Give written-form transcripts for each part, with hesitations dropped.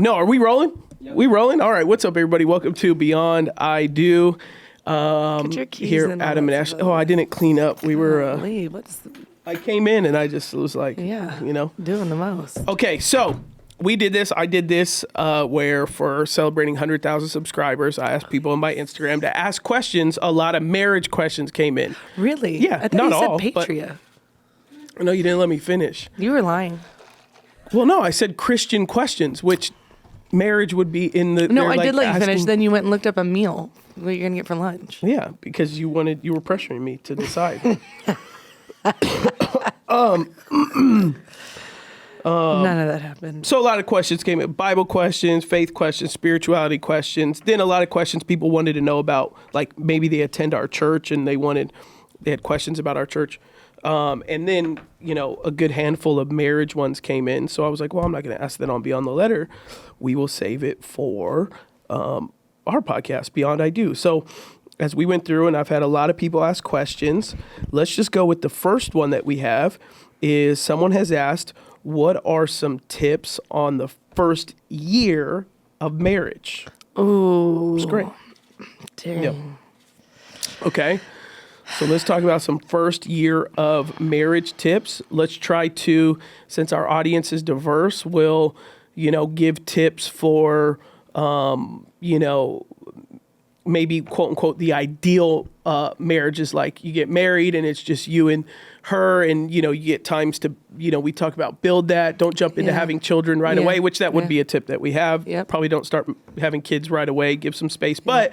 No, are we rolling? Yep. We rolling? All right. What's up, everybody? Welcome to Beyond I Do. Put your keys here, in Adam and Ashley. Oh, I didn't clean up. We were. I came in and I just was like, doing the most. Okay, so we did this. I did this where for celebrating 100,000 subscribers, I asked people on my Instagram to ask questions. A lot of marriage questions came in. Really? Yeah, I thought not you said all. Patria. No, you didn't let me finish. You were lying. Well, no, I said Christian questions, which marriage would be in the. No, I did let you finish. Then you went and looked up a meal. What you're gonna get for lunch? Yeah, because you were pressuring me to decide. None of that happened. So a lot of questions came in: Bible questions, faith questions, spirituality questions. Then a lot of questions people wanted to know about, like maybe they attend our church and they had questions about our church. And then, a good handful of marriage ones came in. So I was like, well, I'm not going to ask that on Beyond the Letter. We will save it for our podcast, Beyond I Do. So as we went through, and I've had a lot of people ask questions, let's just go with the first one that we have is someone has asked, what are some tips on the first year of marriage? Oh, it's great. Dang. Yep. Okay. So let's talk about some first year of marriage tips. Let's try to, since our audience is diverse, we'll, give tips for, maybe quote unquote, the ideal marriage is like you get married and it's just you and her and, you get times to, we talk about build that, don't jump into having children right away, which that would be a tip that we have. Yep. Probably don't start having kids right away, give some space, but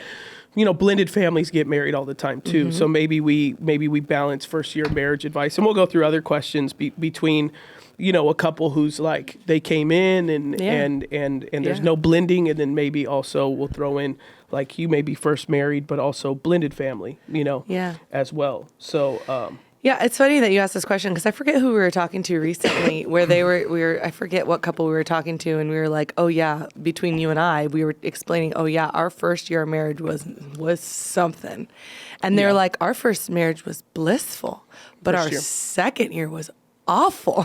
blended families get married all the time too. Mm-hmm. So maybe we balance first year marriage advice, and we'll go through other questions between, a couple who's like they came in and there's no blending, and then maybe also we'll throw in like you may be first married, but also blended family, as well. So. Yeah, it's funny that you asked this question because I forget who we were talking to recently where I forget what couple we were talking to, and we were like, oh yeah, between you and I, we were explaining, oh yeah, our first year of marriage was something. And they're like, our first marriage was blissful, but our second year was awful.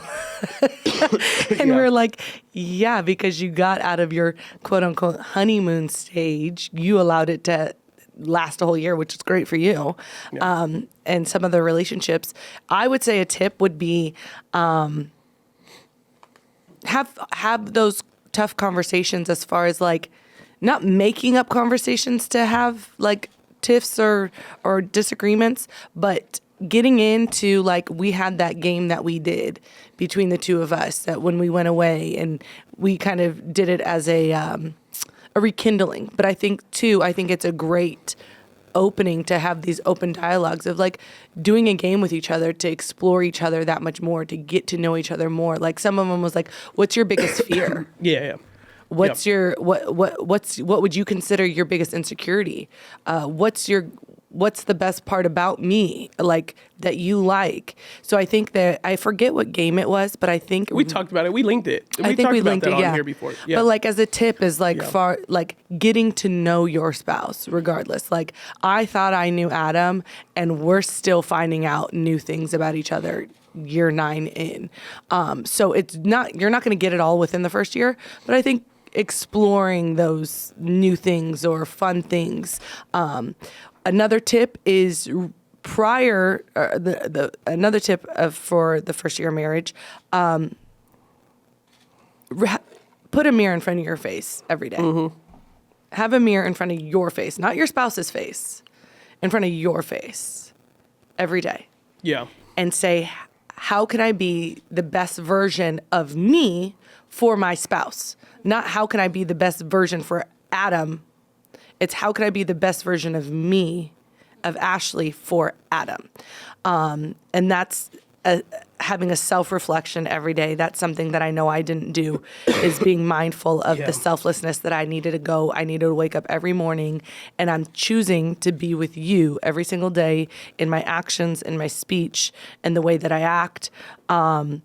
And we're like, yeah, because you got out of your quote unquote honeymoon stage, you allowed it to last a whole year, which is great for you. Yeah. And some of the relationships, I would say a tip would be have those tough conversations as far as like not making up conversations to have like tiffs or disagreements, but getting into like we had that game that we did between the two of us that when we went away and we kind of did it as a rekindling. But I think it's a great opening to have these open dialogues of like doing a game with each other to explore each other that much more, to get to know each other more. Like some of them was like, what's your biggest fear? Yeah. What's your what would you consider your biggest insecurity? What's the best part about me, like that you like? So I think that I forget what game it was, but I think we talked about it. We linked it. I think we linked it. On here before. Yeah. But like as a tip is like far like getting to know your spouse, regardless. Like I thought I knew Adam, and we're still finding out new things about each other. Year 9 in, so it's not you're not going to get it all within the first year, but I think exploring those new things or fun things. Another tip is another tip for the first year of marriage, put a mirror in front of your face every day. Mm-hmm. Have a mirror in front of your face, not your spouse's face, in front of your face every day. Yeah. And say, how can I be the best version of me for my spouse? Not how can I be the best version for Adam. It's how can I be the best version of me, of Ashley, for Adam. And that's having a self-reflection every day. That's something that I know I didn't do, is being mindful of the selflessness that I needed to go. I needed to wake up every morning, and I'm choosing to be with you every single day in my actions, in my speech, and the way that I act. And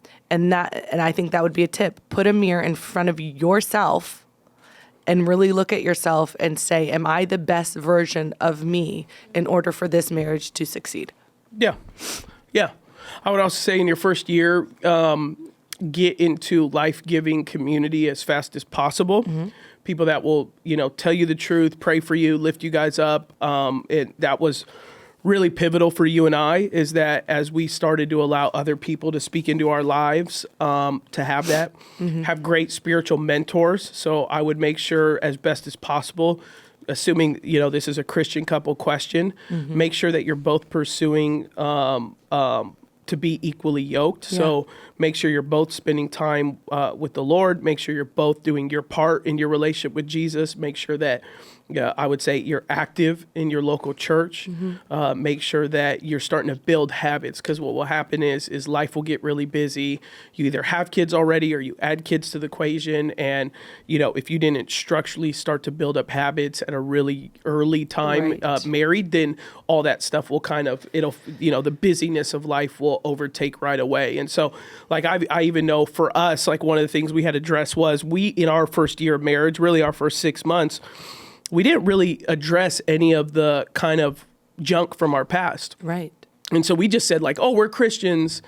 I think that would be a tip. Put a mirror in front of yourself and really look at yourself and say, am I the best version of me in order for this marriage to succeed? Yeah. I would also say in your first year, get into life-giving community as fast as possible. People that will, tell you the truth, pray for you, lift you guys up. That was really pivotal for you and I, is that as we started to allow other people to speak into our lives, to have that, have great spiritual mentors. So I would make sure as best as possible, assuming, this is a Christian couple question, make sure that you're both pursuing to be equally yoked. Yeah. So make sure you're both spending time with the Lord. Make sure you're both doing your part in your relationship with Jesus. Make sure that, I would say, you're active in your local church. Make sure that you're starting to build habits, because what will happen is life will get really busy. You either have kids already or you add kids to the equation. And, if you didn't structurally start to build up habits at a really early time, right, married, then all that stuff will the busyness of life will overtake right away. And so, like, I even know for us, like, one of the things we had to address was in our first year of marriage, really our first 6 months, we didn't really address any of the kind of junk from our past. Right. And so we just said, like, oh, we're Christians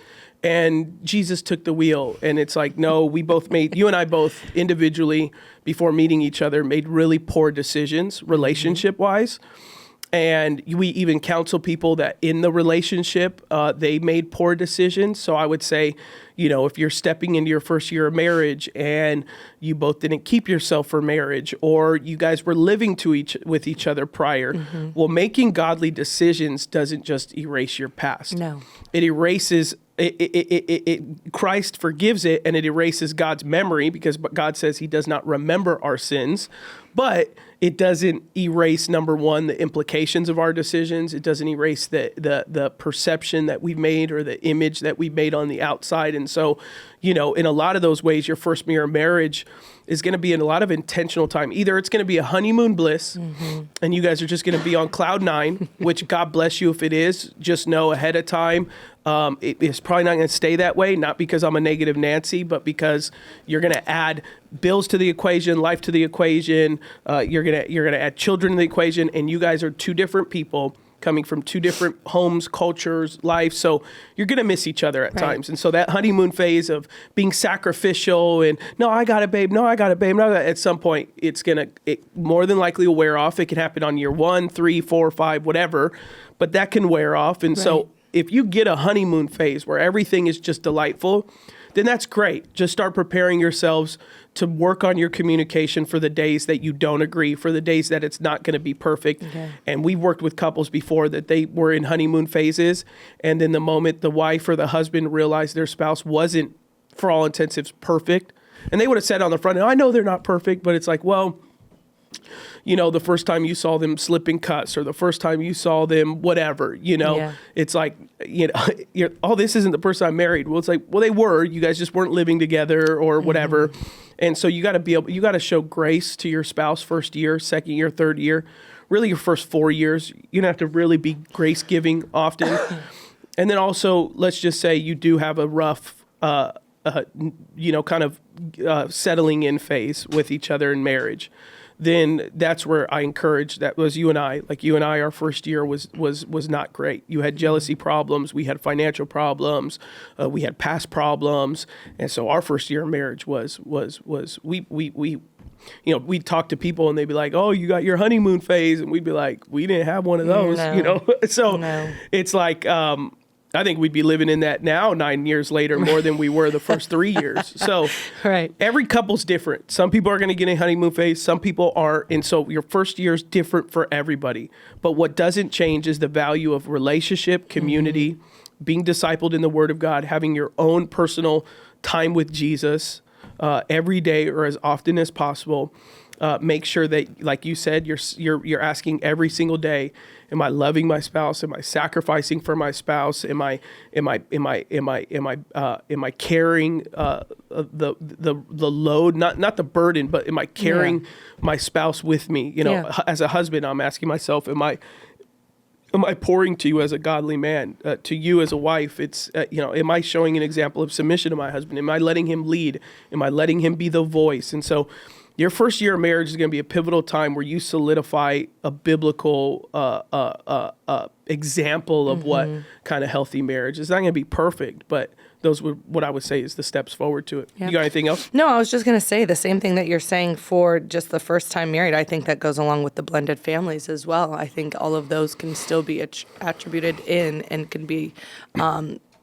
and Jesus took the wheel. And it's like, no, you and I both individually, before meeting each other, made really poor decisions relationship wise. And we even counsel people that in the relationship, they made poor decisions. So I would say, if you're stepping into your first year of marriage and you both didn't keep yourself for marriage, or you guys were living with each other prior, well, making godly decisions doesn't just erase your past. No. It erases Christ forgives it, and it erases God's memory, because God says he does not remember our sins. But it doesn't erase, number one, the implications of our decisions. It doesn't erase the perception that we've made or the image that we've made on the outside. And so, in a lot of those ways, your first year of marriage is going to be in a lot of intentional time. Either it's going to be a honeymoon bliss, and you guys are just going to be on cloud 9, which God bless you if it is. Just know ahead of time, it's probably not going to stay that way, not because I'm a negative Nancy, but because you're going to add bills to the equation, life to the equation. You're gonna add children to the equation, and you guys are two different people coming from two different homes, cultures, life. So you're going to miss each other at times. And so that honeymoon phase of being sacrificial and, no, I got it, babe. No, I got it, babe. No, at some point, it more than likely will wear off. It can happen on year 1, 3, 4, 5, whatever, but that can wear off. And so if you get a honeymoon phase where everything is just delightful, then that's great. Just start preparing yourselves to work on your communication for the days that you don't agree, for the days that it's not going to be perfect. Okay. And we've worked with couples before that they were in honeymoon phases, and then the moment the wife or the husband realized their spouse wasn't, for all intents, perfect, and they would have said on the front end, I know they're not perfect, but it's like, well, the first time you saw them slipping cuts, or the first time you saw them whatever, it's like, this isn't the person I married. Well, it's like, well, they were, you guys just weren't living together or whatever. And so you got to show grace to your spouse first year, second year, third year, really your first 4 years. You don't have to really be grace giving often. And then also, let's just say you do have a rough, settling in phase with each other in marriage. Then that's where I encourage, that was you and I, our first year was not great. You had jealousy problems. We had financial problems. We had past problems. And so our first year of marriage was we'd talk to people and they'd be like, oh, you got your honeymoon phase. And we'd be like, we didn't have one of those, So it's like, I think we'd be living in that now 9 years later more than we were the first 3 years. So every couple's different. Some people are going to get a honeymoon phase. Some people aren't. And so your first year is different for everybody. But what doesn't change is the value of relationship, community, being discipled in the Word of God, having your own personal time with Jesus every day or as often as possible. Make sure that, like you said, you're asking every single day, am I loving my spouse? Am I sacrificing for my spouse? Am I carrying the load, not the burden, but am I carrying my spouse with me? As a husband, I'm asking myself, am I pouring to you as a godly man? To you as a wife, it's, am I showing an example of submission to my husband? Am I letting him lead? Am I letting him be the voice? And so your first year of marriage is going to be a pivotal time where you solidify a biblical example of what kind of healthy marriage is. Not going to be perfect, but those were what I would say is the steps forward to it. Yeah. You got anything else? No, I was just going to say the same thing that you're saying for just the first time married. I think that goes along with the blended families as well. I think all of those can still be attributed in and can be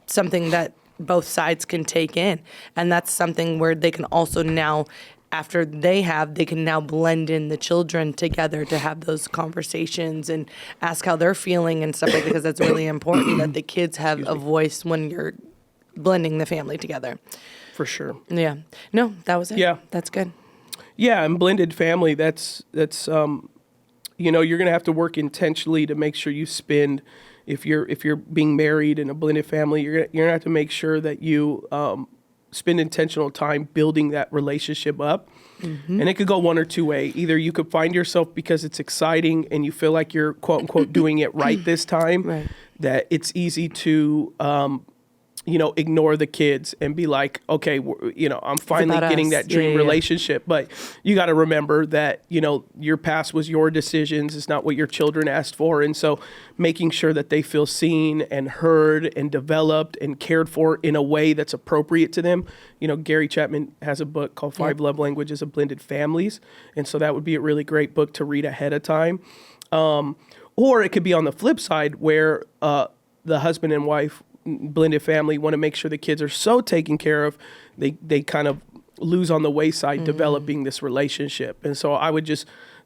something that both sides can take in. And that's something where they can also now, after they can now blend in the children together to have those conversations and ask how they're feeling and stuff like that, because that's really important that the kids have a voice when you're blending the family together. For sure. Yeah. No, that was it. Yeah. That's good. Yeah, and blended family, that's you're going to have to work intentionally to make sure you spend, if you're being married in a blended family, you're going to have to make sure that you spend intentional time building that relationship up. Mm-hmm. And it could go one or two ways. Either you could find yourself, because it's exciting and you feel like you're quote unquote doing it right this time, right, that it's easy to ignore the kids and be like, okay, I'm finally getting that dream relationship. But you got to remember that, your past was your decisions. It's not what your children asked for. And so making sure that they feel seen and heard and developed and cared for in a way that's appropriate to them. Gary Chapman has a book called 5 Love Languages of Blended Families. And so that would be a really great book to read ahead of time. Or it could be on the flip side where the husband and wife blended family want to make sure the kids are so taken care of, they kind of lose on the wayside developing this relationship. And so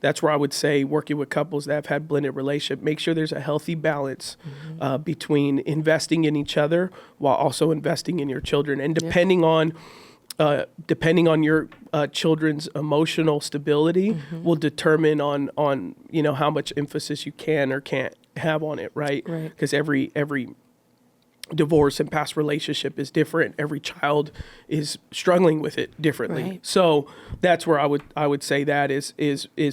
that's where I would say, working with couples that have had blended relationship, make sure there's a healthy balance between investing in each other while also investing in your children. And depending on your children's emotional stability will determine on how much emphasis you can or can't have on it, right? Because every divorce and past relationship is different. Every child is struggling with it differently. Right. So that's where I would say that is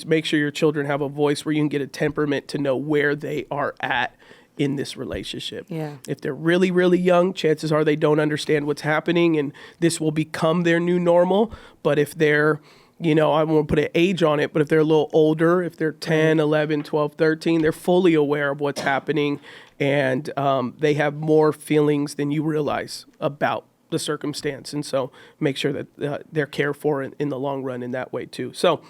make sure your children have a voice where you can get a temperament to know where they are at in this relationship. Yeah. If they're really, really young, chances are they don't understand what's happening and this will become their new normal. But if they're, I won't put an age on it, but if they're a little older, if they're 10, 11, 12, 13, they're fully aware of what's happening. And they have more feelings than you realize about the circumstance. And so make sure that they're cared for in the long run in that way too. So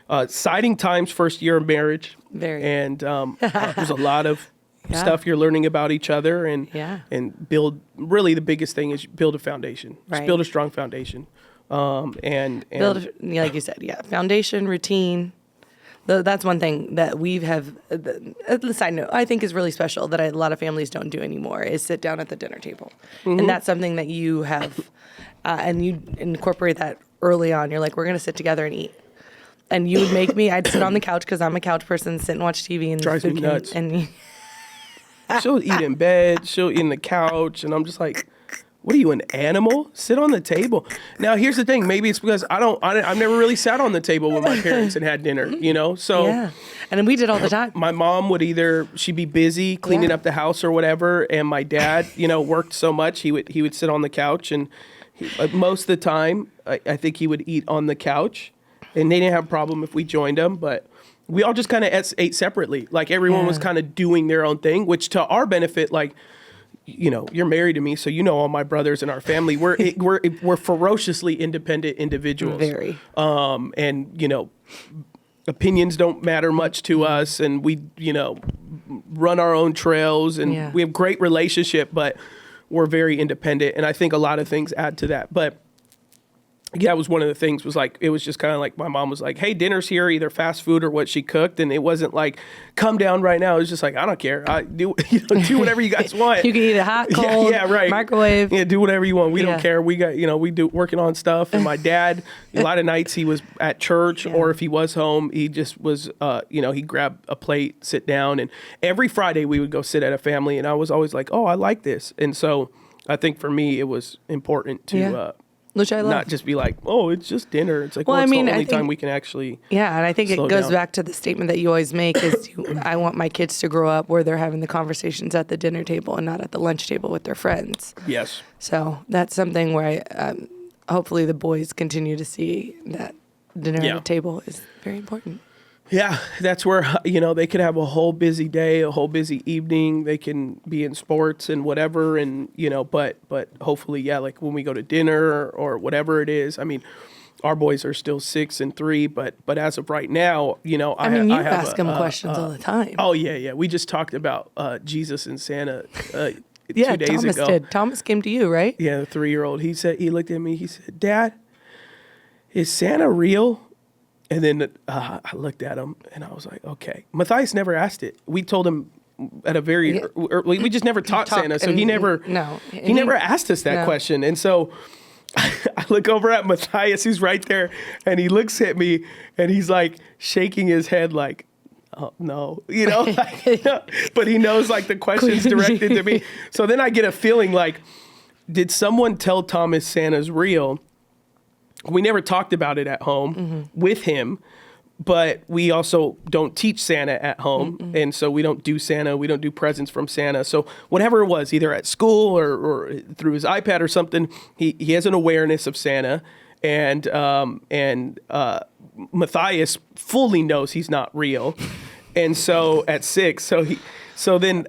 exciting times, first year of marriage. Very. And there's a lot of stuff you're learning about each other and build. Really the biggest thing is build a foundation. Right. Just build a strong foundation. And build, like you said, foundation, routine. That's one thing that we have, a side note, I think is really special that a lot of families don't do anymore, is sit down at the dinner table. Mm-hmm. And that's something that you have, and you incorporate that early on. You're like, we're going to sit together and eat. And you would make me, I'd sit on the couch because I'm a couch person, sit and watch TV. And drives me nuts. And she'll eat in bed, she'll eat in the couch, and I'm just like, what are you, an animal? Sit on the table. Now, here's the thing. Maybe it's because I've never really sat on the table with my parents and had dinner, So yeah. And we did all the time. My mom would she'd be busy cleaning up the house or whatever, and my dad, worked so much he would sit on the couch, and most of the time, I think he would eat on the couch, and they didn't have a problem if we joined him, but we all just kind of ate separately. Like everyone was kind of doing their own thing, which to our benefit, like. You're married to me, so all my brothers in our family. We're ferociously independent individuals. Very. And opinions don't matter much to us, and we run our own trails, and we have great relationship, but we're very independent. And I think a lot of things add to that. But yeah, it was one of the things was like, it was just kind of like my mom was like, hey, dinner's here, either fast food or what she cooked. And it wasn't like, come down right now. It was just like, I don't care. I do whatever you guys want. You can eat it hot, cold, right. Microwave. Yeah, do whatever you want. We don't care. We got, we do working on stuff. And my dad, a lot of nights he was at church or if he was home, he just was, he'd grab a plate, sit down. And every Friday we would go sit at a family. And I was always like, oh, I like this. And so I think for me, it was important to, which I love. Not just be like, oh, it's just dinner. It's like, it's the only time we can actually Yeah, and I think it goes back to the statement that you always make is I want my kids to grow up where they're having the conversations at the dinner table and not at the lunch table with their friends. Yes. So that's something where hopefully the boys continue to see that dinner at the table is very important. Yeah, that's where, they could have a whole busy day, a whole busy evening. They can be in sports and whatever. And, but hopefully, yeah, like when we go to dinner or whatever it is, I mean, our boys are still 6 and 3, but as of right now, I mean, you I have ask them questions all the time. Oh, yeah, yeah. We just talked about Jesus and Santa 2 yeah, days Thomas ago. did. Thomas came to you, right? Yeah, the 3-year-old. He looked at me, he said, "Dad, is Santa real?" And then I looked at him and I was like, okay. Matthias never asked it. We told him at a very early, we just never taught Santa. So he never asked us that question. And so I look over at Matthias, who's right there, and he looks at me and he's like shaking his head like, oh, no, but he knows like the question's directed to me. So then I get a feeling like, did someone tell Thomas Santa's real? We never talked about it at home with him, but we also don't teach Santa at home. And so we don't do Santa. We don't do presents from Santa. So whatever it was, either at school or through his iPad or something, he has an awareness of Santa. And Matthias fully knows he's not real. And so at 6, so then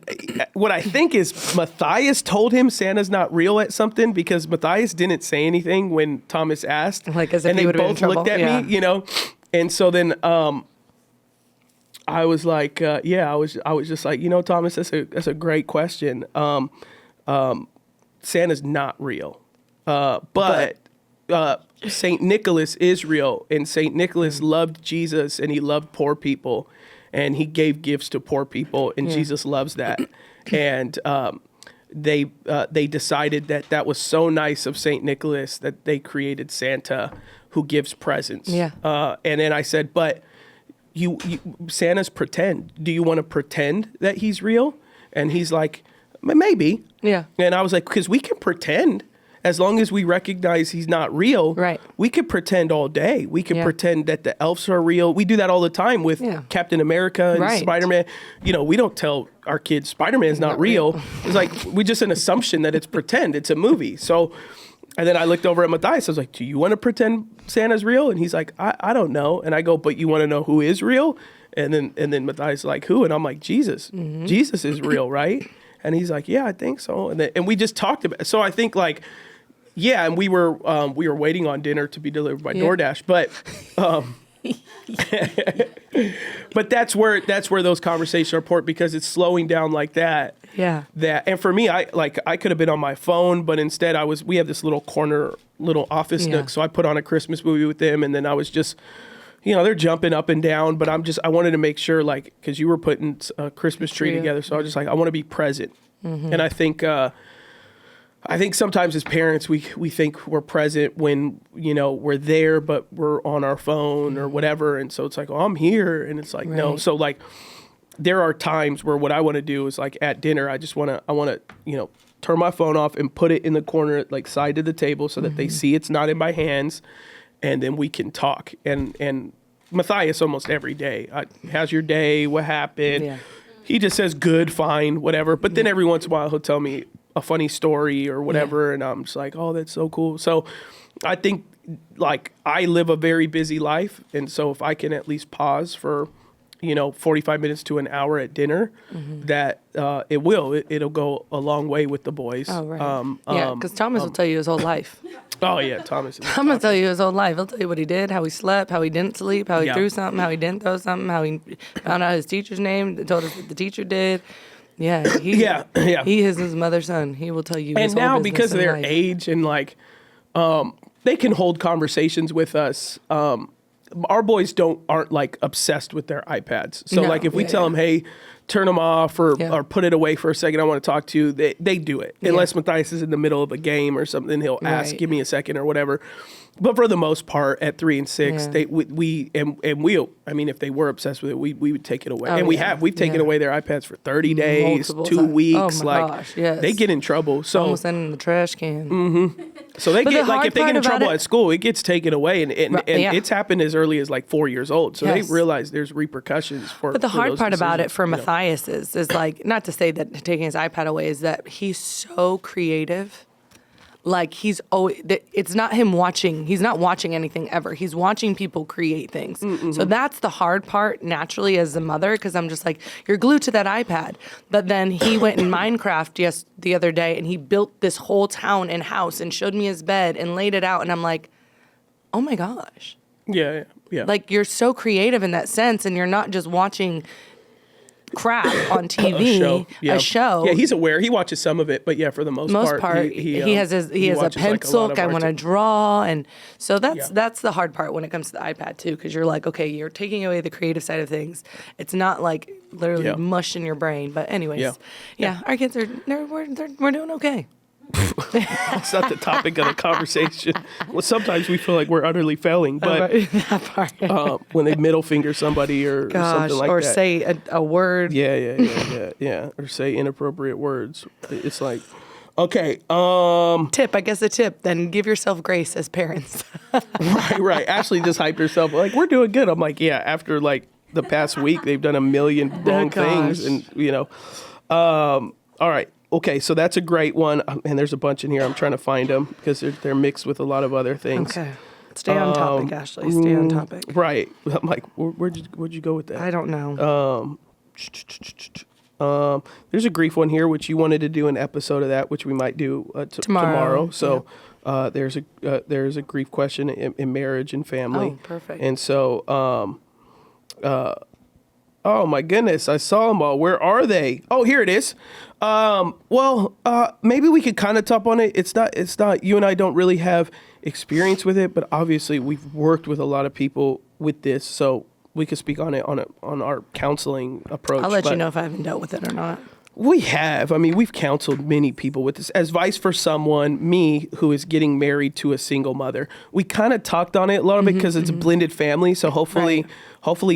what I think is Matthias told him Santa's not real at something, because Matthias didn't say anything when Thomas asked. Like as if and he they would have been in both trouble. looked at me, And so then I was like, I was just like, Thomas, that's a great question. Santa's not real. But St. Nicholas is real, and St. Nicholas loved Jesus, and he loved poor people. And he gave gifts to poor people, and Jesus loves that. And they decided that was so nice of St. Nicholas that they created Santa, who gives presents. Yeah. And then I said, but you Santa's pretend. Do you want to pretend that he's real? And he's like, maybe. Yeah. And I was like, because we can pretend. As long as we recognize he's not real, right. We could pretend all day. We could pretend that the elves are real. We do that all the time with Captain America and Spider-Man. We don't tell our kids Spider-Man's not real. It's like we just an assumption that it's pretend. It's a movie. So, and then I looked over at Matthias. I was like, do you want to pretend Santa's real? And he's like, I don't know. And I go, but you want to know who is real? And then Matthias is like, who? And I'm like, Jesus. Mm-hmm. Jesus is real, right? And he's like, yeah, I think so. And we just talked about it. So I think like, yeah, and we were waiting on dinner to be delivered by DoorDash, but but that's where those conversations are important, because it's slowing down like that. Yeah. And for me, I could have been on my phone, but instead we have this little office nook, so I put on a Christmas movie with them, and then I was just, they're jumping up and down, but I wanted to make sure, like, because you were putting a Christmas tree together, so I was just like, I want to be present, and I think sometimes as parents, we think we're present when, we're there, but we're on our phone or whatever. And so it's like, oh, I'm here. And it's like, no. So like, there are times where what I want to do is like at dinner, I want to, turn my phone off and put it in the corner, like side of the table, so that they see it's not in my hands. And then we can talk. And Matthias almost every day, how's your day? What happened? Yeah. He just says good, fine, whatever. But then every once in a while he'll tell me a funny story or whatever, and I'm just like, oh, that's so cool. So I think like I live a very busy life, and so if I can at least pause for 45 minutes to an hour at dinner, that it'll go a long way with the boys. Oh, right. Because Thomas will tell you his whole life. Oh yeah, Thomas will tell you his whole life. He'll tell you what he did, how he slept, how he didn't sleep, how he threw something, how he didn't throw something, how he found out his teacher's name, told us what the teacher did. Yeah, he is his mother's son. He will tell you his whole business. And now, because of their age and like, they can hold conversations with us. Our boys aren't like obsessed with their iPads. So like if we tell them, hey, turn them off or put it away for a second, I want to talk to you, they do it. Unless Matthias is in the middle of a game or something, he'll ask, give me a second or whatever. But for the most part, at 3 and 6, if they were obsessed with it, we would take it away. And we've taken away their iPads for 30 days, multiple 2 times. weeks. Oh my gosh, yes. They get in trouble. So almost in the trash can. So they get like, if they get in trouble at school, it gets taken away, and it's happened as early as like 4 years old. So they realize there's repercussions for. But the hard part about it for Matthias is like, not to say that taking his iPad away, is that he's so creative. like he's always, it's not him watching, he's not watching anything ever. He's watching people create things. So that's the hard part naturally as a mother, because I'm just like, you're glued to that iPad. But then he went in Minecraft the other day and he built this whole town and house and showed me his bed and laid it out. And I'm like, oh my gosh. Yeah. Like you're so creative in that sense, and you're not just watching crap on TV, a show. Yeah, he's aware. He watches some of it, but yeah, for the most part, he has a pencil. Like, I want to draw, and so that's the hard part when it comes to the iPad too, because you're like, okay, you're taking away the creative side of things. It's not like literally mush in your brain. But anyways, our kids we're doing okay. That's not the topic of the conversation. Well, sometimes we feel like we're utterly failing, but that part. when they middle finger somebody or something like or that, say a word, or say inappropriate words, it's like, okay. Tip, I guess a tip. Then give yourself grace as parents. right. Ashley just hyped herself like, we're doing good. I'm like, yeah. After like the past week, they've done a million wrong things, and all right. Okay, so that's a great one, and there's a bunch in here. I'm trying to find them because they're mixed with a lot of other things. Okay, stay on topic, Ashley. Stay on topic. Right. I'm like, where'd you go with that? I don't know. There's a grief one here, which you wanted to do an episode of that, which we might do tomorrow. So there's a grief question in marriage and family. Oh, perfect. And so, oh my goodness, I saw them all. Where are they? Oh, here it is. Maybe we could kind of top on it. It's not, you and I don't really have experience with it, but obviously we've worked with a lot of people with this, so we could speak on it on our counseling approach. I'll let you know if I haven't dealt with it or not. We have. I mean, we've counseled many people with this. As advice for me, who is getting married to a single mother, we kind of talked on it a little bit because it's a blended family. So hopefully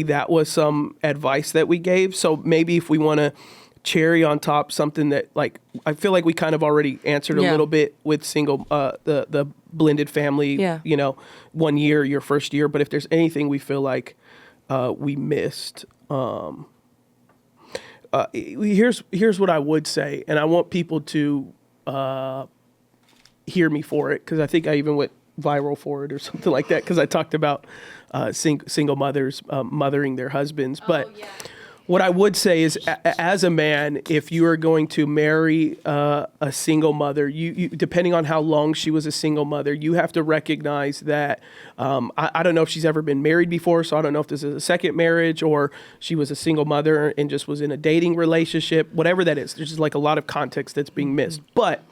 that was some advice that we gave. So maybe if we want to cherry on top something that, like, I feel like we kind of already answered a little bit with single, the blended family, 1 year, your first year. But if there's anything we feel like we missed, here's what I would say, and I want people to hear me for it, because I think I even went viral for it or something like that, because I talked about single mothers mothering their husbands. But what I would say is, as a man, if you are going to marry a single mother, you depending on how long she was a single mother, you have to recognize that, I don't know if she's ever been married before, so I don't know if this is a second marriage or she was a single mother and just was in a dating relationship, whatever that is. There's just like a lot of context that's being missed. But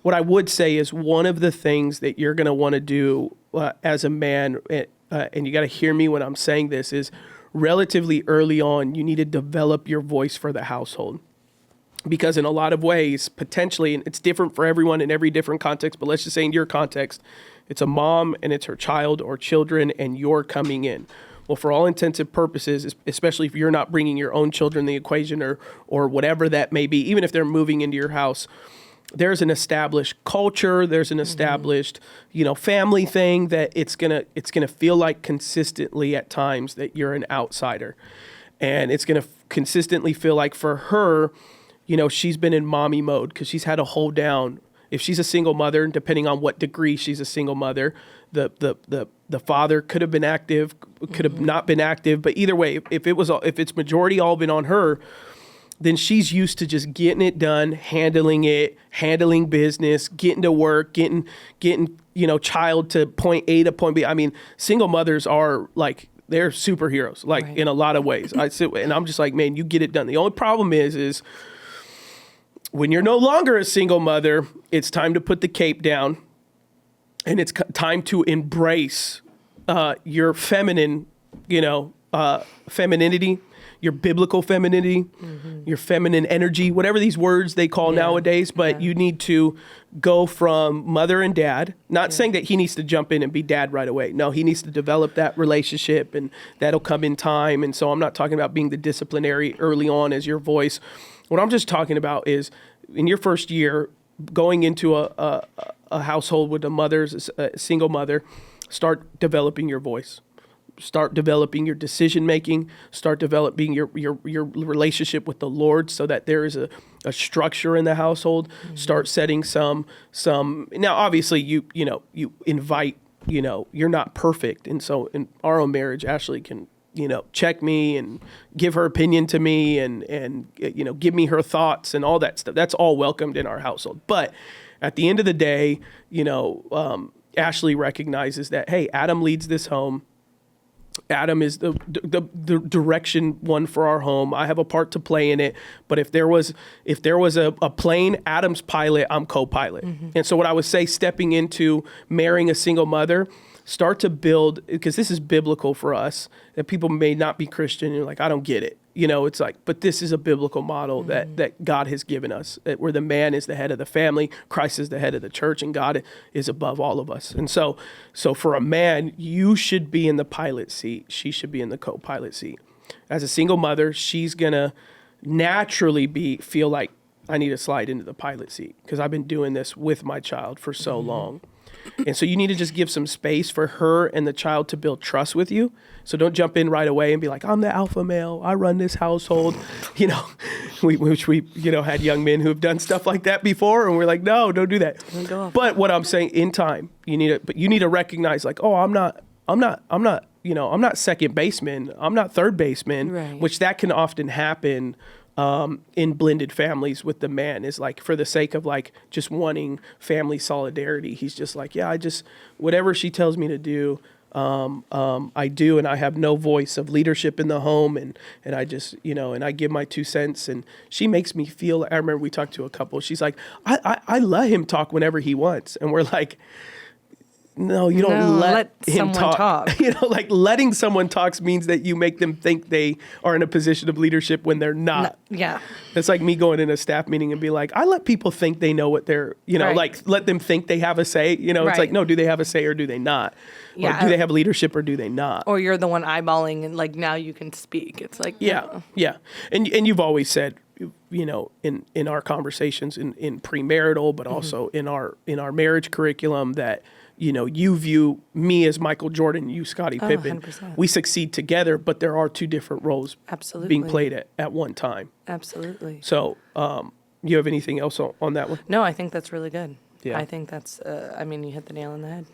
what I would say is, one of the things that you're going to want to do as a man, and you got to hear me when I'm saying this, is relatively early on, you need to develop your voice for the household. Because in a lot of ways, potentially, and it's different for everyone in every different context, but let's just say in your context, it's a mom and it's her child or children, and you're coming in. Well, for all intents and purposes, especially if you're not bringing your own children in the equation or whatever that may be, even if they're moving into your house, there's an established culture, there's an established, family thing that it's gonna feel like consistently at times that you're an outsider. And it's gonna consistently feel like for her, she's been in mommy mode because she's had to hold down. If she's a single mother, and depending on what degree she's a single mother, the father could have been active, could have not been active, but either way, if it's majority all been on her, then she's used to just getting it done, handling business, getting to work, getting child to point A to point B. I mean, single mothers are like, they're superheroes, like in a lot of ways. I sit and I'm just like, man, you get it done. The only problem is when you're no longer a single mother, it's time to put the cape down, and it's time to embrace your feminine, femininity, your biblical femininity, your feminine energy, whatever these words they call nowadays. But you need to go from mother and dad, not saying that he needs to jump in and be dad right away. No, he needs to develop that relationship, and that'll come in time. And so I'm not talking about being the disciplinary early on as your voice. What I'm just talking about is, in your first year, going into a household with a single mother, start developing your voice. start developing your decision making, start developing your relationship with the Lord, so that there is a structure in the household. Start setting some. Now, obviously, you invite. You're not perfect, and so in our own marriage, Ashley can check me and give her opinion to me, and give me her thoughts and all that stuff. That's all welcomed in our household. But at the end of the day, Ashley recognizes that, hey, Adam leads this home. Adam is the direction one for our home. I have a part to play in it. But if there was a plane, Adam's pilot, I'm co-pilot. And so what I would say, stepping into marrying a single mother, start to build, because this is biblical for us, that people may not be Christian. You're like, I don't get it. It's like, but this is a biblical model that God has given us, where the man is the head of the family, Christ is the head of the church, and God is above all of us. And so for a man, you should be in the pilot seat. She should be in the co-pilot seat. As a single mother, she's going to naturally feel like, I need to slide into the pilot seat because I've been doing this with my child for so long. And so you need to just give some space for her and the child to build trust with you. So don't jump in right away and be like, I'm the alpha male, I run this household. Which we had young men who have done stuff like that before, and we're like, no, don't do that. But what I'm saying, in time, you need to recognize, like, oh, I'm not second baseman, I'm not third baseman, right. Which that can often happen in blended families with the man, is like, for the sake of like just wanting family solidarity. He's just like, yeah, whatever she tells me to do, I do, and I have no voice of leadership in the home, and I just, and I give my 2 cents, and she makes me feel. I remember we talked to a couple. She's like, I let him talk whenever he wants, and we're like, no, you don't let him talk. Like letting someone talk means that you make them think they are in a position of leadership when they're not. No, yeah. It's like me going in a staff meeting and be like, I let people think they know what they're, right. Like let them think they have a say. It's right. like, no, do they have a say or do they not? Yeah. Or do they have leadership or do they not? Or you're the one eyeballing and like, now you can speak. It's like, yeah. And you've always said, in our conversations in premarital, but also in our marriage curriculum, that you view me as Michael Jordan, you Scottie Pippen. 100%. We succeed together, but there are two different roles Absolutely. being played at one time. Absolutely. So, you have anything else on that one? No, I think that's really good. Yeah. I think that's, you hit the nail on the head.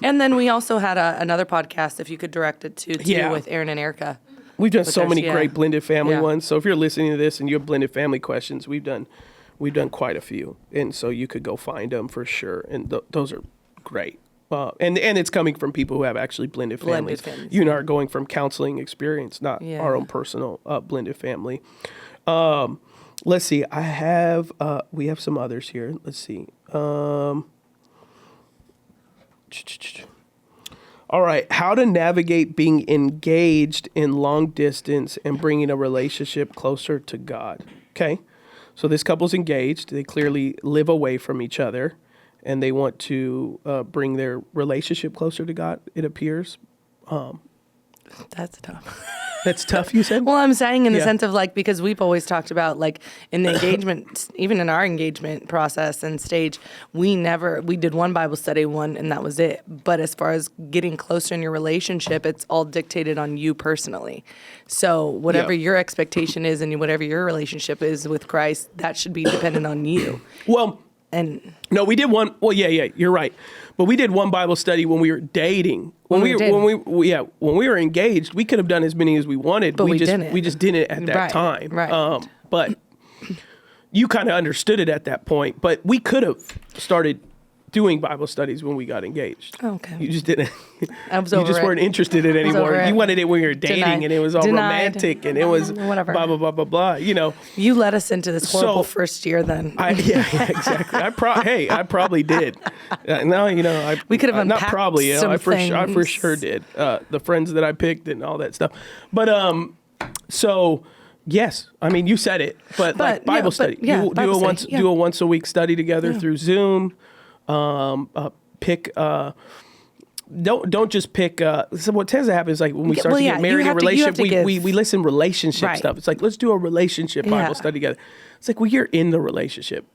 And then we also had another podcast, if you could direct it to with Aaron and Erica. We've done so many great blended family Yeah. ones. So if you're listening to this and you have blended family questions, we've done quite a few, and so you could go find them for sure. And those are great. And it's coming from people who have actually blended families. You and I are going from counseling experience, not our own personal blended family. Let's see. We have some others here. Let's see. All right. How to navigate being engaged in long distance and bringing a relationship closer to God. Okay. So this couple's engaged. They clearly live away from each other, and they want to bring their relationship closer to God, it appears. That's tough. That's tough, you said? Well, I'm saying in the sense of like, because we've always talked about like in the engagement, even in our engagement process and stage, we did one Bible study, and that was it. But as far as getting closer in your relationship, it's all dictated on you personally. So whatever your expectation is and whatever your relationship is with Christ, that should be dependent on you. Well, no, we did one. Well, yeah, you're right. But we did one Bible study when we were dating. When we were engaged, we could have done as many as we wanted. But we didn't. We just didn't at that time. Right. But you kind of understood it at that point. But we could have started doing Bible studies when we got engaged. Okay. You just didn't. I was you over just weren't interested in it anymore. You wanted it when you were dating, and it was all romantic, and it was whatever. Blah blah blah blah blah. You led us into this horrible first year. Then yeah, exactly. I probably did. No, we could have unpacked not probably. I for sure did. The friends that I picked and all that stuff. But so. Yes, I mean you said it, but like Bible study. Do a once a week study together through Zoom. Pick don't just pick. So what tends to happen is like when we start to get married in a relationship, we listen relationship stuff. It's like, let's do a relationship Bible study together. It's like, well, you're in the relationship.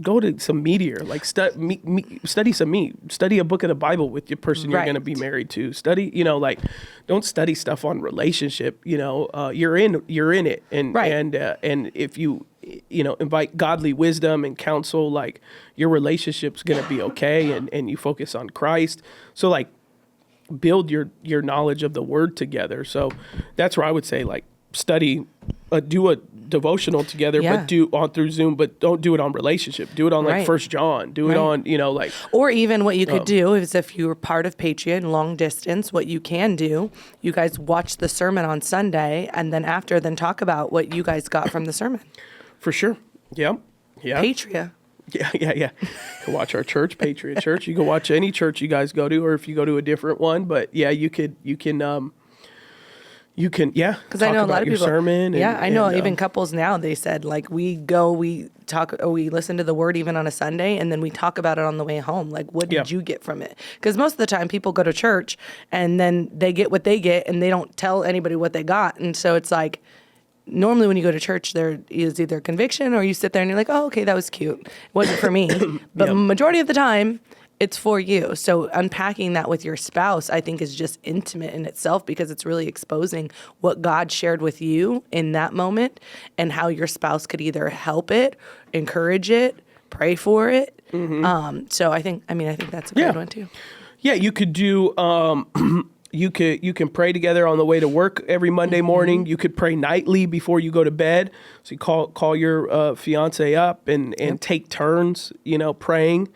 Go to some meteor, like study some meat. Study a book of the Bible with your person you're going to be married to. Study, like, don't study stuff on relationship. You're in it, and if you invite godly wisdom and counsel, like, your relationship's going to be okay, and you focus on Christ. So, like, build your knowledge of the word together. So that's where I would say, like, study, do a devotional together, but do on through Zoom, but don't do it on relationship. Do it on like 1 John. Do it on, like. Or even what you could do is, if you were part of Patreon long distance, what you can do, you guys watch the sermon on Sunday, and then talk about what you guys got from the sermon. For sure. Yeah. Patreon. Yeah. You can watch our church, Patriot Church. You can watch any church you guys go to, or if you go to a different one. But yeah, you can, because I know a lot of people. Sermon I know even couples now. They said, like, we talk, or we listen to the word even on a Sunday, and then we talk about it on the way home. Like, what did you get from it? Because most of the time, people go to church and then they get what they get, and they don't tell anybody what they got. And so it's like, normally when you go to church, there is either conviction, or you sit there and you're like, oh, okay, that was cute. It wasn't for me. But majority of the time, it's for you. So unpacking that with your spouse, I think, is just intimate in itself, because it's really exposing what God shared with you in that moment, and how your spouse could either help it, encourage it, pray for it. So I think that's a good one too. Yeah, you could do. You can pray together on the way to work every Monday morning. You could pray nightly before you go to bed. So you call your fiance up and take turns, praying.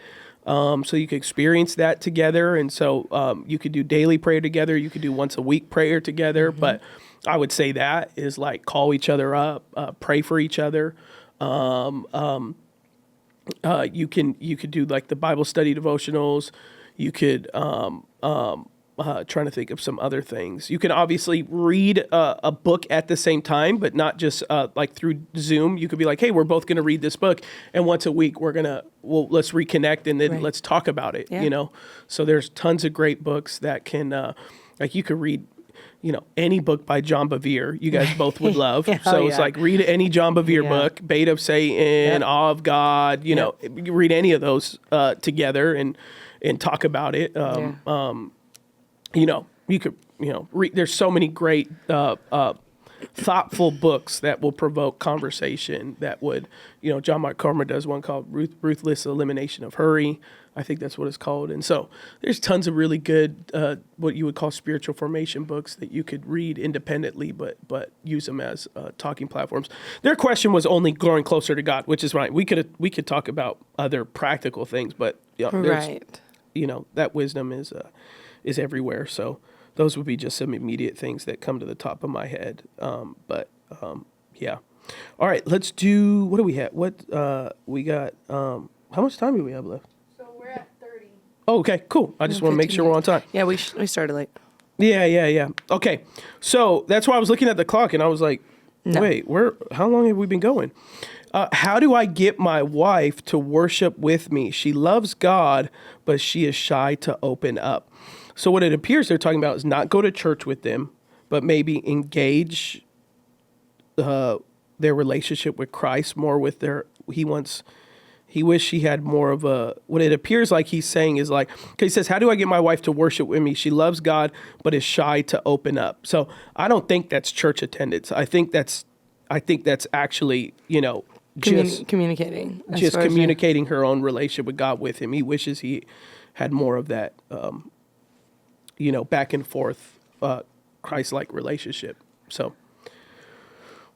So you could experience that together. And so you could do daily prayer together. You could do once a week prayer together. But I would say that is like, call each other up, pray for each other. You could do like the Bible study devotionals. You could, trying to think of some other things. You can obviously read a book at the same time, but not just like through Zoom. You could be like, hey, we're both going to read this book, and once a week let's reconnect, and then let's talk about it, So there's tons of great books that can, like, you could read, any book by John Bevere, you guys both would love. It's like, read any John Bevere book, Bait of Satan, Awe of God, you read any of those together and talk about it. You could, read, there's so many great, thoughtful books that will provoke conversation that would, John Mark Comer does one called Ruthless Elimination of Hurry. I think that's what it's called. And so there's tons of really good, what you would call spiritual formation books that you could read independently, but use them as talking platforms. Their question was only growing closer to God, which is right. We could talk about other practical things, but that wisdom is everywhere. So those would be just some immediate things that come to the top of my head. Yeah. All right, let's do, what do we have? We got, how much time do we have left? So we're at 30. Oh, okay, cool. I just want to make sure we're on time. Yeah, we started late. Yeah. Okay. So that's why I was looking at the clock and I was like, wait, how long have we been going? How do I get my wife to worship with me? She loves God, but she is shy to open up. So what it appears they're talking about is not go to church with them, but maybe engage their relationship with Christ more with he wished he had more of what it appears like he's saying is like, okay, he says, how do I get my wife to worship with me? She loves God, but is shy to open up. So I don't think that's church attendance. I think that's actually, communicating. Just communicating her own relationship with God with him. He wishes he had more of that, back and forth, Christ-like relationship. So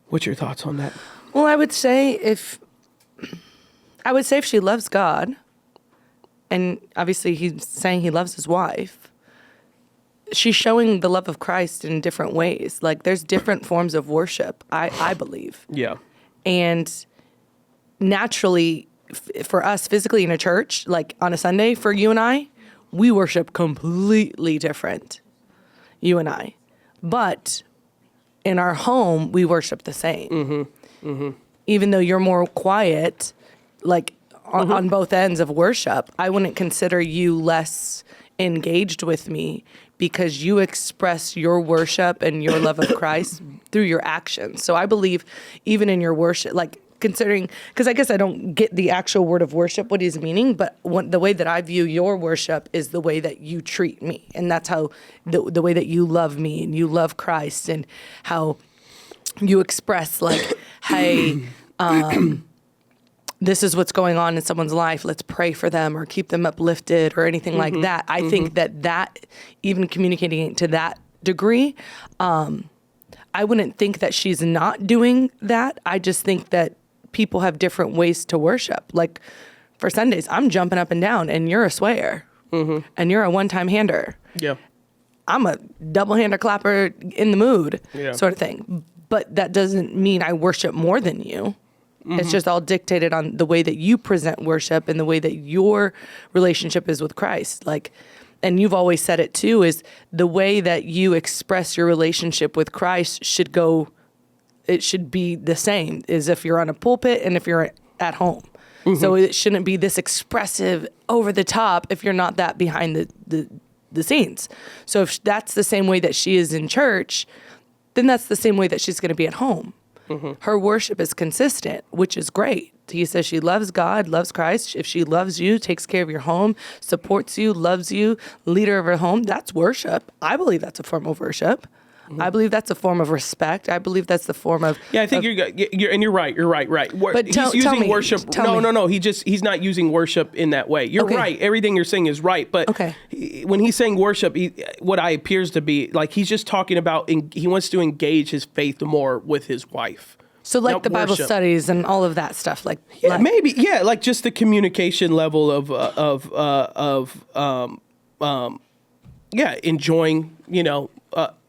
what's your thoughts on that? Well, I would say if she loves God, and obviously he's saying he loves his wife, she's showing the love of Christ in different ways. Like, there's different forms of worship, I believe. Yeah. And naturally, for us physically in a church, like on a Sunday, for you and I, we worship completely different, you and I. But in our home, we worship the same. Even though you're more quiet, like on both ends of worship. I wouldn't consider you less engaged with me because you express your worship and your love of Christ through your actions. So I believe even in your worship, like considering, because I guess I don't get the actual word of worship, what he's meaning, but the way that I view your worship is the way that you treat me. And that's how the way that you love me and you love Christ and how you express like, hey, this is what's going on in someone's life. Let's pray for them or keep them uplifted or anything like that. I think that even communicating it to that degree, I wouldn't think that she's not doing that. I just think that people have different ways to worship. Like for Sundays, I'm jumping up and down and you're a swayer and you're a one-time hander. Yeah. I'm a double-hander clapper in the mood sort of thing. But that doesn't mean I worship more than you. It's just all dictated on the way that you present worship and the way that your relationship is with Christ. Like, and you've always said it too, is the way that you express your relationship with Christ should be the same as if you're on a pulpit and if you're at home. So it shouldn't be this expressive over the top if you're not that behind the scenes. So if that's the same way that she is in church, then that's the same way that she's going to be at home. Her worship is consistent, which is great. He says she loves God, loves Christ. If she loves you, takes care of your home, supports you, loves you, leader of her home, that's worship. I believe that's a form of worship. I believe that's a form of respect. I believe that's the form of... Yeah, I think you're right. You're right. But he's using worship. No. He's not using worship in that way. You're right. Everything you're saying is right. But when he's saying worship, what I appears to be like, he's just talking about, he wants to engage his faith more with his wife. So like the Bible studies and all of that stuff, like maybe like just the communication level of enjoying,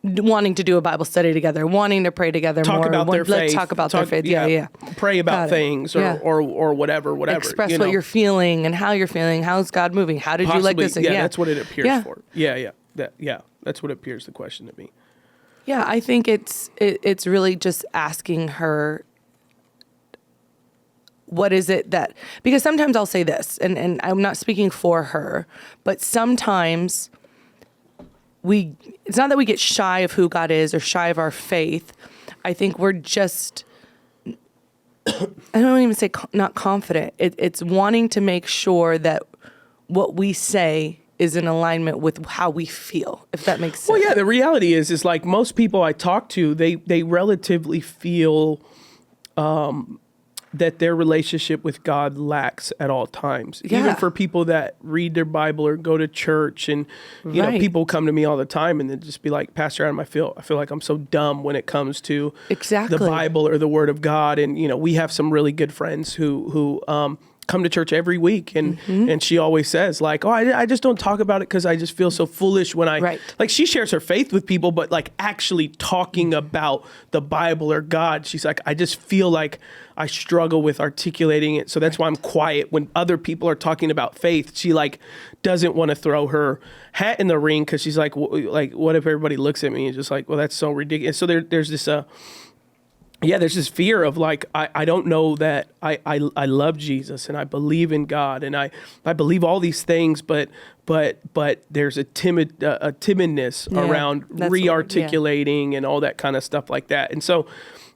wanting to do a Bible study together, wanting to pray together, talk about their faith. Let's talk about their faith. Yeah. Pray about things or whatever. Express what you're feeling and how you're feeling. How's God moving? How did you like this? Yeah, that's what it appears for. Yeah. That's what appears the question to me. Yeah, I think it's really just asking her, what is it that, because sometimes I'll say this, and I'm not speaking for her, but sometimes it's not that we get shy of who God is or shy of our faith. I think we're just, I don't even say not confident. It's wanting to make sure that what we say is in alignment with how we feel, if that makes sense. Well, yeah, the reality is like most people I talk to, they relatively feel that their relationship with God lacks at all times. Yeah. Even for people that read their Bible or go to church, and you know, people come to me all the time and then just be like, Pastor Adam, I feel like I'm so dumb when it comes to the Bible or the Word of God. And you know, we have some really good friends who come to church every week, and she always says like, oh, I just don't talk about it because I just feel so foolish when I like, she shares her faith with people, but like actually talking about the Bible or God, she's like, I just feel like I struggle with articulating it. So that's why I'm quiet when other people are talking about faith. She like doesn't want to throw her hat in the ring because she's like, what if everybody looks at me and just like, well, that's so ridiculous. So there's this there's this fear of like, I don't know that I love Jesus and I believe in God and I believe all these things, but there's a timidness around re-articulating and all that kind of stuff like that. And so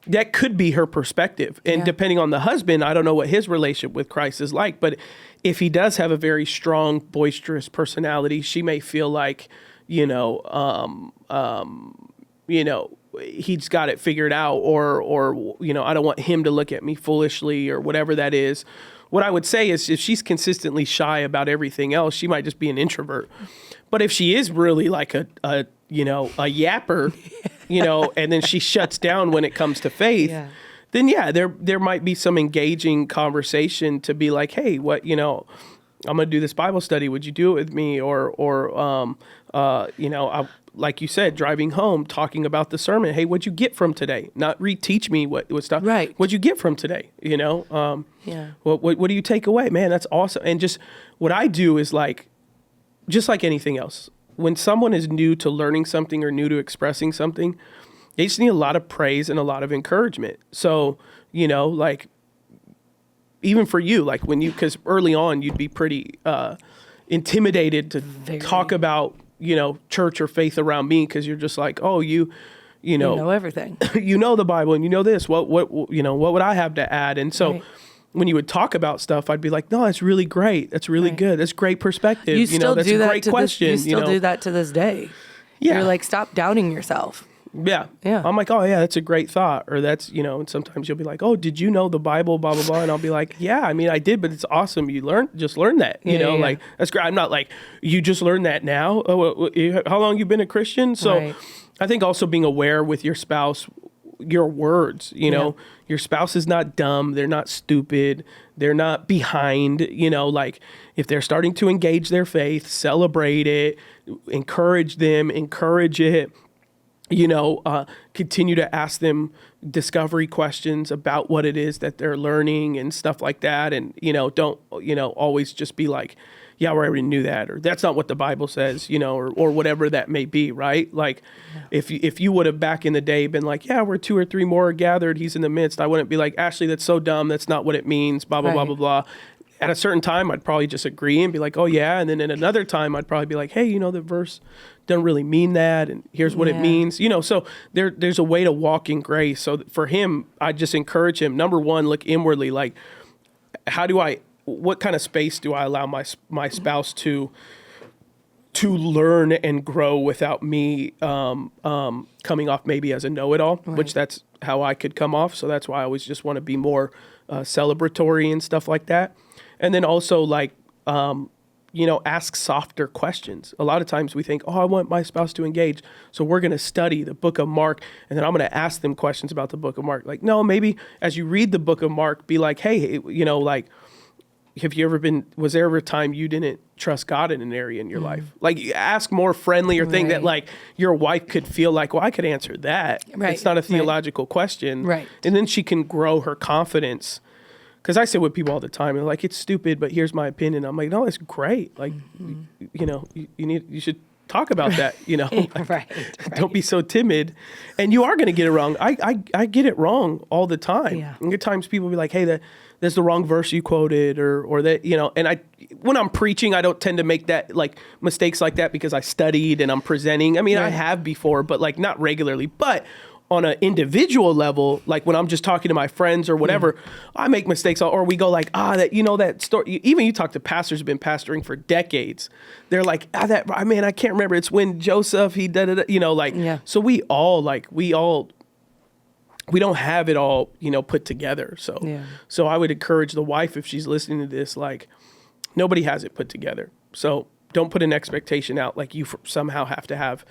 that could be her perspective. And depending on the husband, I don't know what his relationship with Christ is like, but if he does have a very strong, boisterous personality, she may feel like, he's got it figured out, or I don't want him to look at me foolishly or whatever that is. What I would say is if she's consistently shy about everything else, she might just be an introvert. But if she is really like a yapper, and then she shuts down when it comes to faith, then there might be some engaging conversation to be like, hey, what, I'm going to do this Bible study. Would you do it with me? Or like you said, driving home, talking about the sermon. Hey, what'd you get from today? Not reteach me what stuff. Right. What'd you get from today? What do you take away? Man, that's awesome. And just what I do is like, just like anything else, when someone is new to learning something or new to expressing something, they just need a lot of praise and a lot of encouragement. So, like even for you, like when you, because early on you'd be pretty intimidated to talk about, church or faith around me, because you're just like, oh, you know everything. you know the Bible and you know this. What would I have to add? And so. Right. When you would talk about stuff, I'd be like, "No, that's really great. That's really good. That's great perspective. You still that's do a that great question. You still do that to this day. Yeah. You're like, stop doubting yourself. Yeah. Yeah. I'm like, oh yeah, that's a great thought. Or that's, and sometimes you'll be like, oh, did you know the Bible, blah, blah, blah. And I'll be like, yeah, I mean, I did, but it's awesome. You just learned that, like, that's great. I'm not like, you just learned that now. Oh, how long you been a Christian? So I think also being aware with your spouse, your words, your spouse is not dumb. They're not stupid. They're not behind, like if they're starting to engage their faith, celebrate it, encourage them, encourage it, continue to ask them discovery questions about what it is that they're learning and stuff like that. And, don't, always just be like, yeah, we already knew that, or that's not what the Bible says, or whatever that may be, right? Like if you would have back in the day been like, yeah, we're 2 or 3 more gathered, he's in the midst, I wouldn't be like, Ashley, that's so dumb. That's not what it means, blah, blah, blah, blah, blah. At a certain time, I'd probably just agree and be like, oh yeah. And then at another time, I'd probably be like, hey, the verse doesn't really mean that. And here's what it means, so there's a way to walk in grace. So for him, I just encourage him. Number one, look inwardly, like, what kind of space do I allow my spouse to learn and grow without me coming off maybe as a know-it-all, which that's how I could come off. So that's why I always just want to be more celebratory and stuff like that. And then also like, ask softer questions. A lot of times we think, oh, I want my spouse to engage, so we're going to study the book of Mark, and then I'm going to ask them questions about the book of Mark. Like, no, maybe as you read the book of Mark, be like, hey, like, was there ever a time you didn't trust God in an area in your life? Like, you ask more friendly or thing that like your wife could feel like, well, I could answer that. Right. It's not a theological question. Right. And then she can grow her confidence. Because I say with people all the time, they're like, it's stupid, but here's my opinion. I'm like, no, it's great. Like, you should talk about that, Like, right. Don't be so timid. And you are going to get it wrong. I get it wrong all the time. Yeah. And at times people be like, hey, that's the wrong verse you quoted, or that, and when I'm preaching, I don't tend to make that like mistakes like that because I studied and I'm presenting. I mean, I have before, but like not regularly. But on an individual level, like when I'm just talking to my friends or whatever, I make mistakes, or we go like, that story. Even you talk to pastors who've been pastoring for decades. They're like, I can't remember. It's when Joseph, he did it, so we don't have it all, put together. So I would encourage the wife, if she's listening to this, like nobody has it put together. So don't put an expectation out like you somehow have to have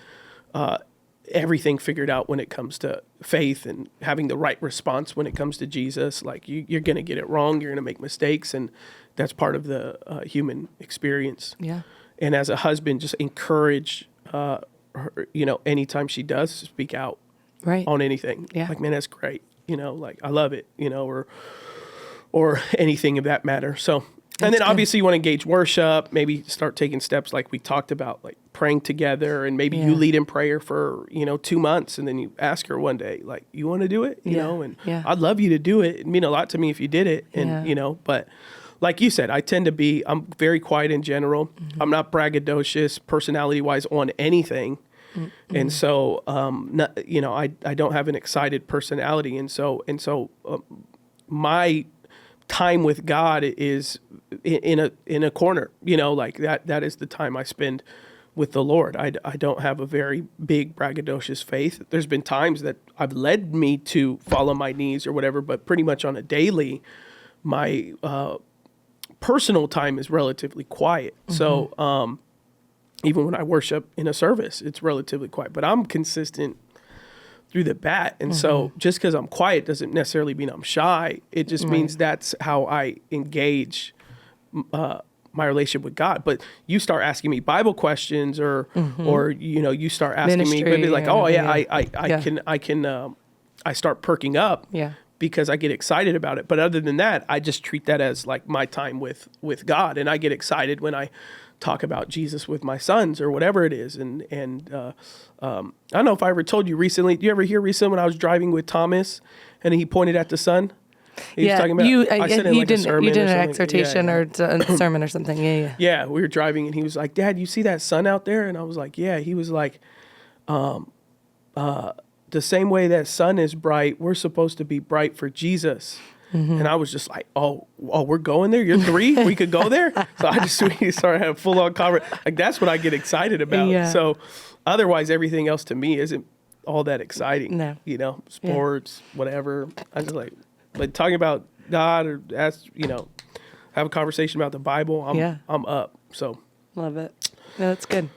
everything figured out when it comes to faith and having the right response when it comes to Jesus. Like you're going to get it wrong. You're going to make mistakes, and that's part of the human experience. Yeah. And as a husband, just encourage her, anytime she does speak out. Right. On anything. Yeah. Like, man, that's great. Like I love it, or anything of that matter. So, and then obviously you want to engage worship, maybe start taking steps like we talked about, like praying together, and maybe you lead in prayer for, 2 months, and then you ask her one day, like, you want to do it? And I'd love you to do it. It'd mean a lot to me if you did it. And, but like you said, I'm very quiet in general. Mm-hmm. I'm not braggadocious personality wise on anything. Mm-hmm. And so, I don't have an excited personality. And so my time with God is in a corner, like that is the time I spend with the Lord. I don't have a very big braggadocious faith. There's been times that I've led me to fall on my knees or whatever, but pretty much on a daily, my personal time is relatively quiet. Mm-hmm. So, even when I worship in a service, it's relatively quiet, but I'm consistent through the bat. And so just because I'm quiet doesn't necessarily mean I'm shy. It just means that's how I engage my relationship with God. But you start asking me Bible questions or you start asking me maybe like, I start perking up because I get excited about it. But other than that, I just treat that as like my time with God. And I get excited when I talk about Jesus with my sons or whatever it is. And I don't know if I ever told you recently, do you ever hear recently when I was driving with Thomas and he pointed at the sun? He was talking about. I said in you like a did sermon you did or an something. exhortation or a sermon or something. Yeah. Yeah, we were driving and he was like, "Dad, you see that sun out there?" And I was like, "Yeah." He was like, "The same way that sun is bright, we're supposed to be bright for Jesus." And I was just like, oh, we're going there? You're 3? We could go there? So we started having a full-on conversation. Like, that's what I get excited about. Yeah. So otherwise, everything else to me isn't all that exciting. No. You know, sports, whatever. I just like, but talking about God or have a conversation about the Bible, I'm up. So Love it. No, that's good.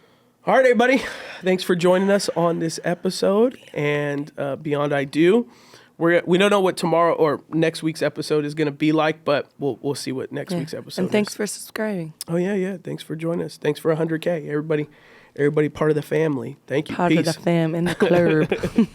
all right, everybody. Thanks for joining us on this episode and Beyond I Do. We don't know what tomorrow or next week's episode is going to be like, but we'll see what next week's episode And thanks is. for subscribing. Oh, yeah. Thanks for joining us. Thanks for 100K. Everybody part of the family. Thank you. Part Peace. of the fam in the club.